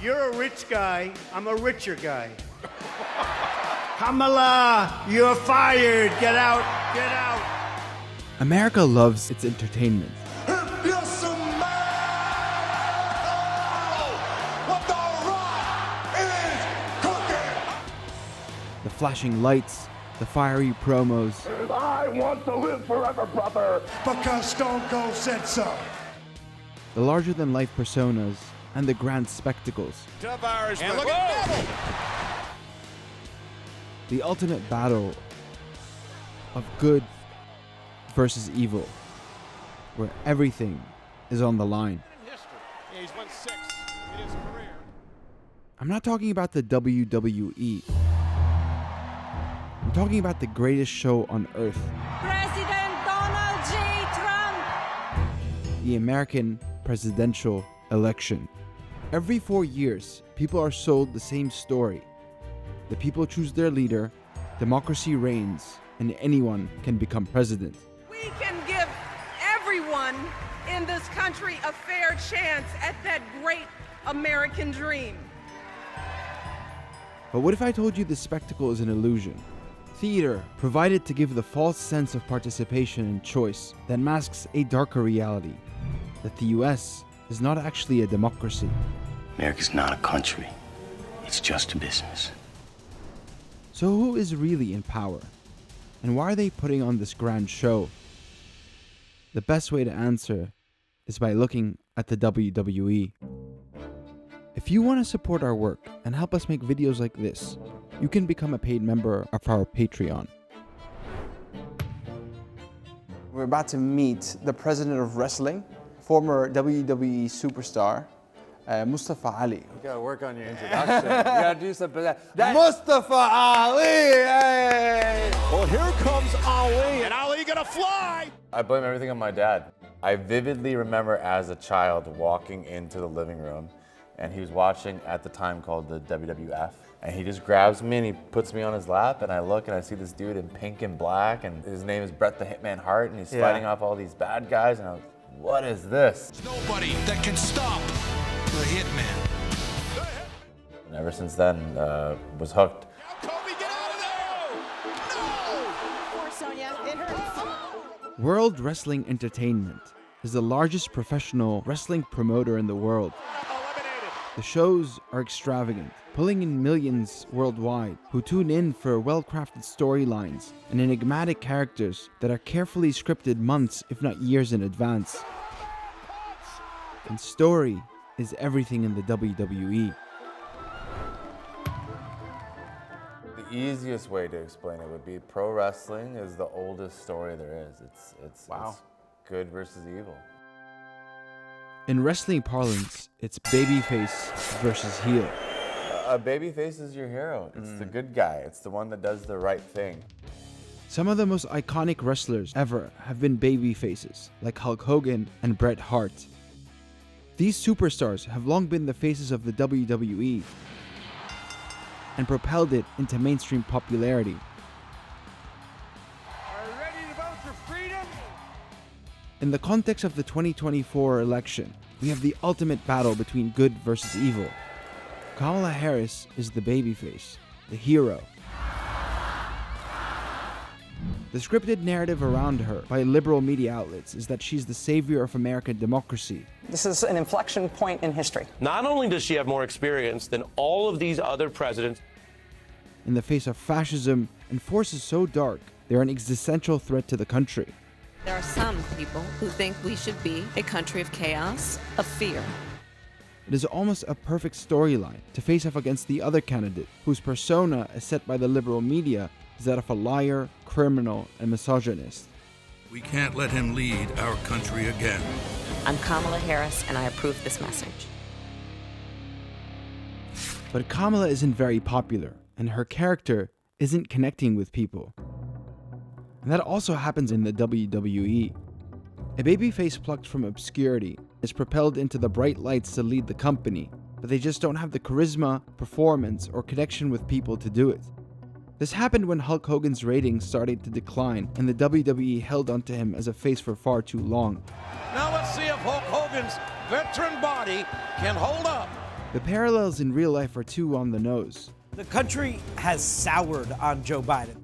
You're a rich guy. I'm a richer guy. Kamala, you're fired. Get out. Get out. America loves its entertainment. If you smell what the rock is cooking. The flashing lights, the fiery promos, I want to live forever, brother. Because Stone Cold said so. the larger-than-life personas, and the grand spectacles. Tough Irishman. And look at Neville. The ultimate battle of good versus evil, where everything is on the line. Yeah, he's won 6 in his career. I'm not talking about the WWE. I'm talking about the greatest show on earth. President Donald J. Trump. The American presidential election. Every 4 years, people are sold the same story. The people choose their leader, democracy reigns, and anyone can become president. We can give everyone in this country a fair chance at that great American dream. But what if I told you this spectacle is an illusion? Theater provided to give the false sense of participation and choice that masks a darker reality, that the US is not actually a democracy. America's not a country. It's just a business. So who is really in power? And why are they putting on this grand show? The best way to answer is by looking at the WWE. If you want to support our work and help us make videos like this, you can become a paid member of our Patreon. We're about to meet the president of wrestling, former WWE superstar, Mutafa Ali. You gotta work on your introduction. You gotta do something. Mutafa Ali! Hey! Well, here comes Ali, and Ali gonna fly! I blame everything on my dad. I vividly remember as a child walking into the living room, and he was watching at the time called the WWF, and he just grabs me and he puts me on his lap, and I look and I see this dude in pink and black, and his name is Bret the Hitman Hart, and he's fighting off all these bad guys, and I was, what is this? There's nobody that can stop the Hitman. And ever since then, was hooked. Kobe, get out of there! No! Poor Sonia, it hurts. World Wrestling Entertainment is the largest professional wrestling promoter in the world. Eliminated. The shows are extravagant, pulling in millions worldwide who tune in for well-crafted storylines and enigmatic characters that are carefully scripted months, if not years in advance. And story is everything in the WWE. The easiest way to explain it would be pro wrestling is the oldest story there is. It's good versus evil. In wrestling parlance, it's babyface versus heel. A babyface is your hero. It's the good guy. It's the one that does the right thing. Some of the most iconic wrestlers ever have been babyfaces, like Hulk Hogan and Bret Hart. These superstars have long been the faces of the WWE and propelled it into mainstream popularity. Are you ready to vote for freedom? In the context of the 2024 election, we have the ultimate battle between good versus evil. Kamala Harris is the babyface, the hero. The scripted narrative around her by liberal media outlets is that she's the savior of American democracy. This is an inflection point in history. Not only does she have more experience than all of these other presidents, In the face of fascism and forces so dark, they're an existential threat to the country. There are some people who think we should be a country of chaos, of fear. It is almost a perfect storyline to face off against the other candidate, whose persona, as set by the liberal media, is that of a liar, criminal, and misogynist. We can't let him lead our country again. I'm Kamala Harris, and I approve this message. But Kamala isn't very popular, and her character isn't connecting with people. And that also happens in the WWE. A babyface plucked from obscurity is propelled into the bright lights to lead the company, but they just don't have the charisma, performance, or connection with people to do it. This happened when Hulk Hogan's ratings started to decline and the WWE held onto him as a face for far too long. Now let's see if Hulk Hogan's veteran body can hold up The parallels in real life are too on the nose. The country has soured on Joe Biden.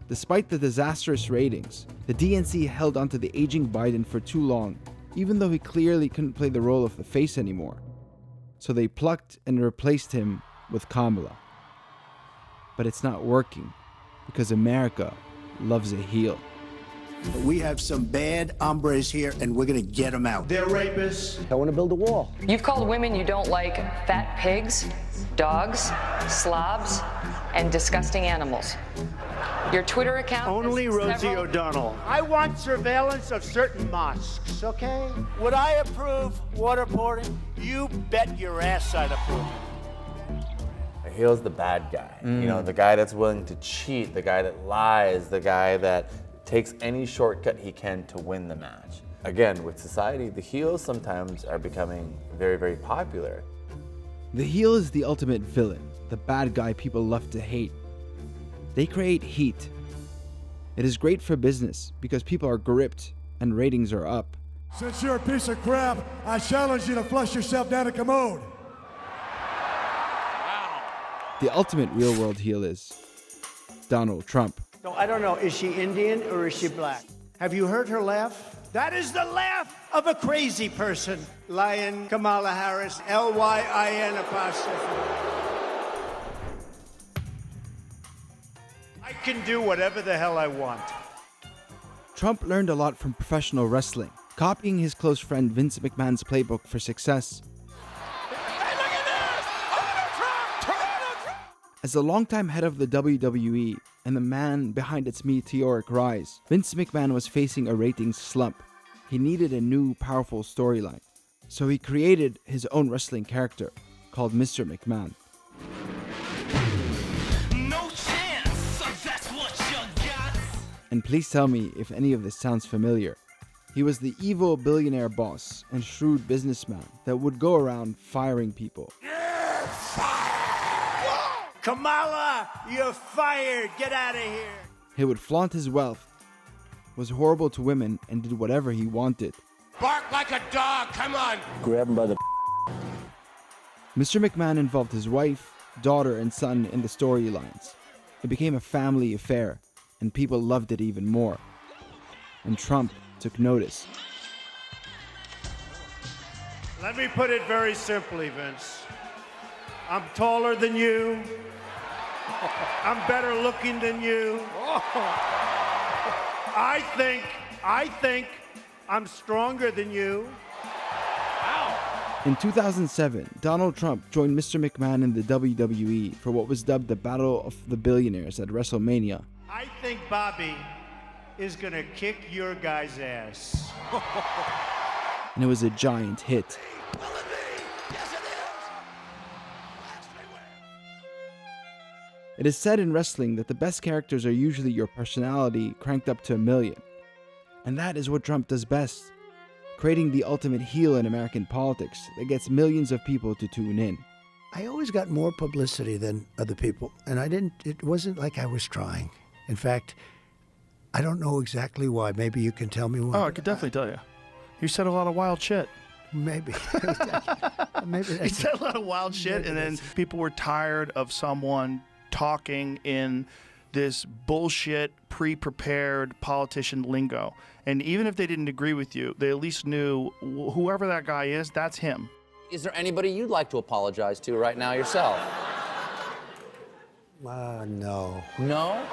Despite the disastrous ratings, the DNC held onto the aging Biden for too long, even though he clearly couldn't play the role of the face anymore. So they plucked and replaced him with Kamala. But it's not working, because America loves a heel. We have some bad hombres here, and we're gonna get them out. They're rapists. I want to build a wall. You've called women you don't like fat pigs, dogs, slobs, and disgusting animals. Your Twitter account Only has Rosie several- O'Donnell. I want surveillance of certain mosques, okay? Would I approve waterboarding? You bet your ass I'd approve. A heel's the bad guy. You know, the guy that's willing to cheat, the guy that lies, the guy that takes any shortcut he can to win the match. Again, with society, the heels sometimes are becoming very, very popular. The heel is the ultimate villain, the bad guy people love to hate. They create heat. It is great for business because people are gripped and ratings are up. Since you're a piece of crap, I challenge you to flush yourself down a commode. The ultimate real-world heel is Donald Trump. No, I don't know. Is she Indian or is she black? Have you heard her laugh? That is the laugh of a crazy person. Lion Kamala Harris, Lyin apostrophe. I can do whatever the hell I want. Trump learned a lot from professional wrestling, copying his close friend Vince McMahon's playbook for success. As the longtime head of the WWE and the man behind its meteoric rise, Vince McMahon was facing a ratings slump. He needed a new, powerful storyline. So he created his own wrestling character called Mr. McMahon. No chance, that's what you got. And please tell me if any of this sounds familiar. He was the evil billionaire boss and shrewd businessman that would go around firing people. Kamala, you're fired. Get out of here. He would flaunt his wealth, was horrible to women, and did whatever he wanted. Bark like a dog, come on. Grab him by the Mr. McMahon involved his wife, daughter, and son in the storylines. It became a family affair, and people loved it even more. And Trump took notice. Let me put it very simply, Vince. I'm taller than you. I'm better looking than you. I think I'm stronger than you. In 2007, Donald Trump joined Mr. McMahon in the WWE for what was dubbed the Battle of the Billionaires at WrestleMania. I think Bobby is gonna kick your guy's ass. And it was a giant hit. It is said in wrestling that the best characters are usually your personality cranked up to 1,000,000. And that is what Trump does best, creating the ultimate heel in American politics that gets millions of people to tune in. I always got more publicity than other people, and it wasn't like I was trying. In fact, I don't know exactly why. Maybe you can tell me why. Oh, I could definitely tell you. You said a lot of wild shit. Maybe. Maybe You said a lot of wild shit, and then people were tired of someone talking in this bullshit, pre-prepared politician lingo. And even if they didn't agree with you, they at least knew whoever that guy is, that's him. Is there anybody you'd like to apologize to right now yourself? No. No?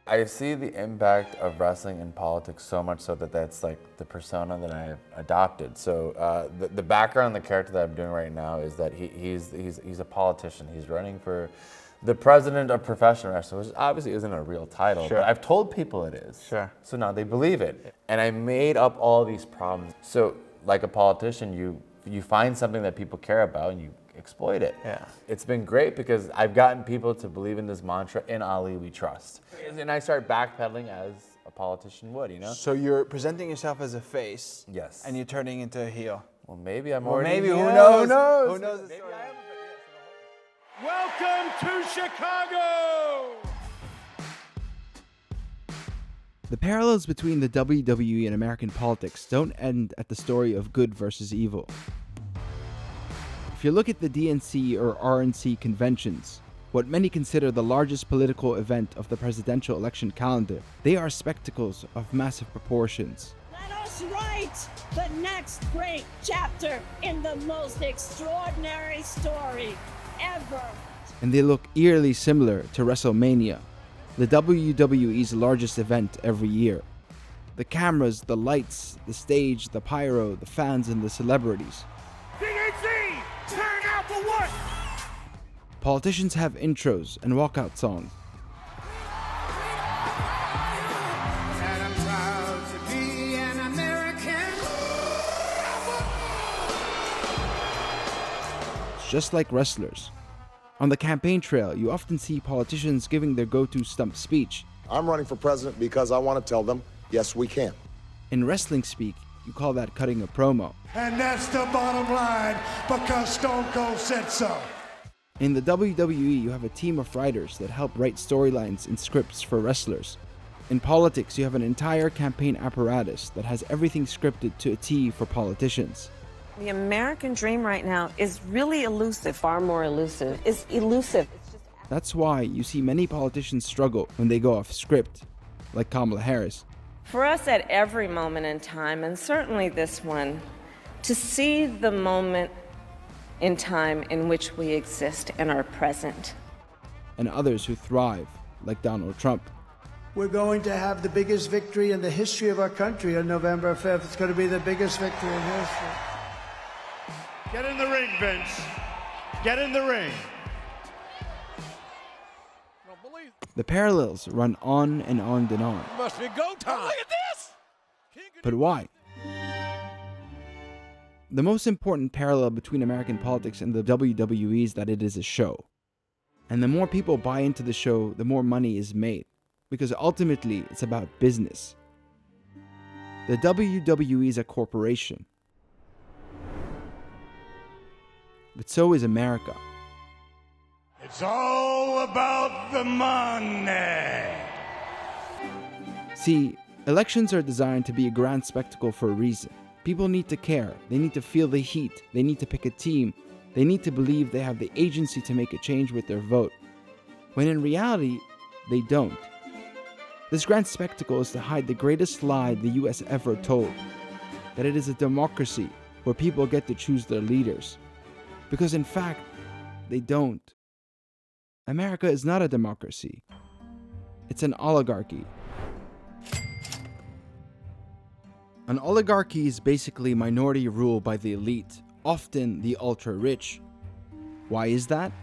I see the impact of wrestling in politics so much so that that's like the persona that I've adopted. So the background, the character that I'm doing right now is that he's a politician. He's running for the president of professional wrestling, which obviously isn't a real title, Sure. but I've told people it is. Sure. So now they believe it. And I made up all these problems. So like a politician, you find something that people care about and you exploit it. Yeah. It's been great because I've gotten people to believe in this mantra, in Ali we trust. And I start backpedaling as a politician would, you know? So you're presenting yourself as a face. Yes. And you're turning into a heel. Well, maybe I'm Well, already maybe, a who heel. knows? Who knows? Who knows? Maybe I am. Welcome to Chicago! The parallels between the WWE and American politics don't end at the story of good versus evil. If you look at the DNC or RNC conventions, what many consider the largest political event of the presidential election calendar, they are spectacles of massive proportions. Let us write the next great chapter in the most extraordinary story ever. And they look eerily similar to WrestleMania, the WWE's largest event every year. The cameras, the lights, the stage, the pyro, the fans, and the celebrities. DNC, turn out for what? Politicians have intros and walkout songs. And I'm proud to be an American. It's just like wrestlers. On the campaign trail, you often see politicians giving their go-to stump speech. I'm running for president because I want to tell them, yes, we can. In wrestling speak, you call that cutting a promo. And that's the bottom line, because Stone Cold said so. In the WWE, you have a team of writers that help write storylines and scripts for wrestlers. In politics, you have an entire campaign apparatus that has everything scripted to a T for politicians. The American dream right now is really elusive. Far more elusive. It's elusive. That's why you see many politicians struggle when they go off script, like Kamala Harris. For us at every moment in time, and certainly this one, to see the moment in time in which we exist and are present. And others who thrive, like Donald Trump. We're going to have the biggest victory in the history of our country on November 5th. It's going to be the biggest victory in history. Get in the ring, Vince. Get in the ring. The parallels run on and on and on. Must be go time. Look at this. But why? The most important parallel between American politics and the WWE is that it is a show. And the more people buy into the show, the more money is made. Because ultimately, it's about business. The WWE is a corporation. But so is America. It's all about the money. See, elections are designed to be a grand spectacle for a reason. People need to care, they need to feel the heat, they need to pick a team, they need to believe they have the agency to make a change with their vote. When in reality, they don't. This grand spectacle is to hide the greatest lie the US ever told, that it is a democracy where people get to choose their leaders. Because in fact, they don't. America is not a democracy. It's an oligarchy. An oligarchy is basically minority rule by the elite, often the ultra-rich. Why is that?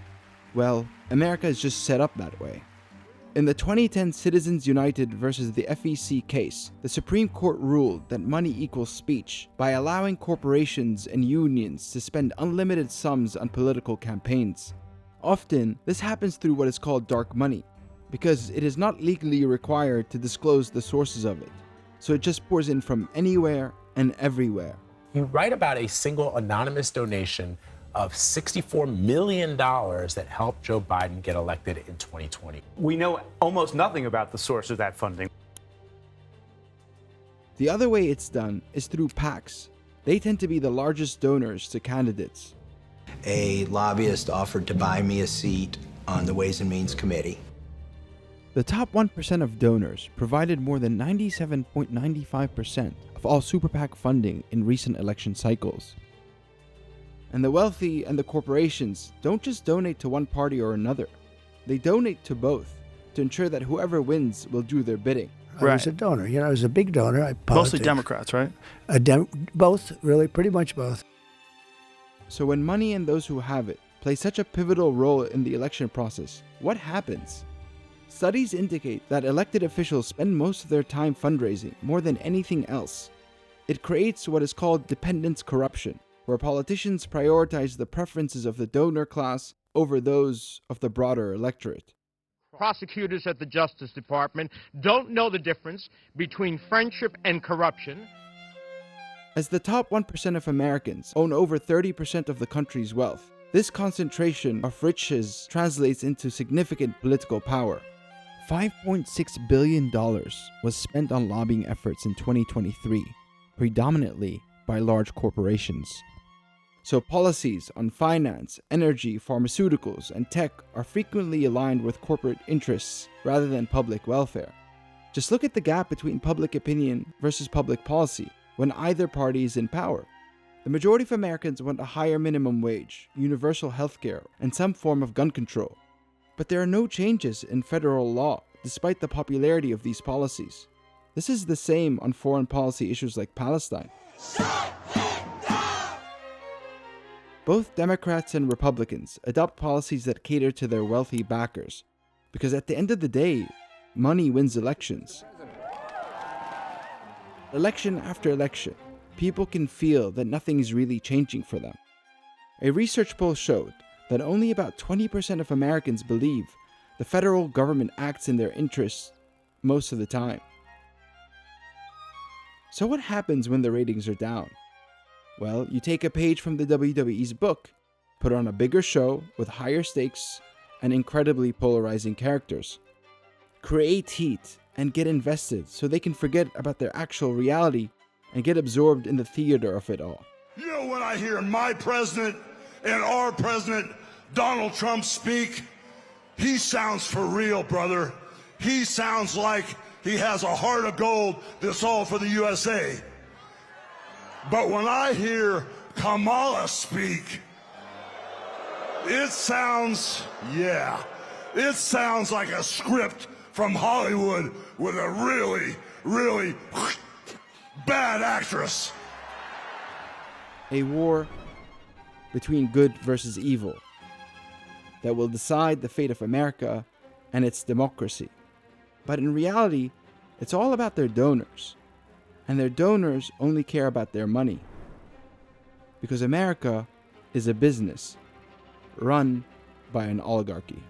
Well, America is just set up that way. In the 2010 Citizens United versus the FEC case, the Supreme Court ruled that money equals speech by allowing corporations and unions to spend unlimited sums on political campaigns. Often, this happens through what is called dark money, because it is not legally required to disclose the sources of it. So it just pours in from anywhere and everywhere. You write about a single anonymous donation of $64 million that helped Joe Biden get elected in 2020. We know almost nothing about the source of that funding. The other way it's done is through PACs. They tend to be the largest donors to candidates. A lobbyist offered to buy me a seat on the Ways and Means Committee. The top 1% of donors provided more than 97.95% of all Super PAC funding in recent election cycles. And the wealthy and the corporations don't just donate to one party or another. They donate to both to ensure that whoever wins will do their bidding. I was a donor. I was a big donor. Mostly Democrats, right? Both, really, pretty much both. So when money and those who have it play such a pivotal role in the election process, what happens? Studies indicate that elected officials spend most of their time fundraising more than anything else. It creates what is called dependence corruption, where politicians prioritize the preferences of the donor class over those of the broader electorate. Prosecutors at the Justice Department don't know the difference between friendship and corruption. As the top 1% of Americans own over 30% of the country's wealth, this concentration of riches translates into significant political power. $5.6 billion was spent on lobbying efforts in 2023, predominantly by large corporations. So policies on finance, energy, pharmaceuticals, and tech are frequently aligned with corporate interests rather than public welfare. Just look at the gap between public opinion versus public policy when either party is in power. The majority of Americans want a higher minimum wage, universal healthcare, and some form of gun control. But there are no changes in federal law, despite the popularity of these policies. This is the same on foreign policy issues like Palestine. Both Democrats and Republicans adopt policies that cater to their wealthy backers, because at the end of the day, money wins elections. Election after election, people can feel that nothing is really changing for them. A research poll showed that only about 20% of Americans believe the federal government acts in their interests most of the time. So what happens when the ratings are down? Well, you take a page from the WWE's book, put on a bigger show with higher stakes and incredibly polarizing characters. Create heat and get invested so they can forget about their actual reality and get absorbed in the theater of it all. You know, when I hear my president and our president, Donald Trump, speak, he sounds for real, brother. He sounds like he has a heart of gold that's all for the USA. But when I hear Kamala speak, it sounds like a script from Hollywood with a really, really bad actress. A war between good versus evil that will decide the fate of America and its democracy. But in reality, it's all about their donors. And their donors only care about their money. Because America is a business run by an oligarchy.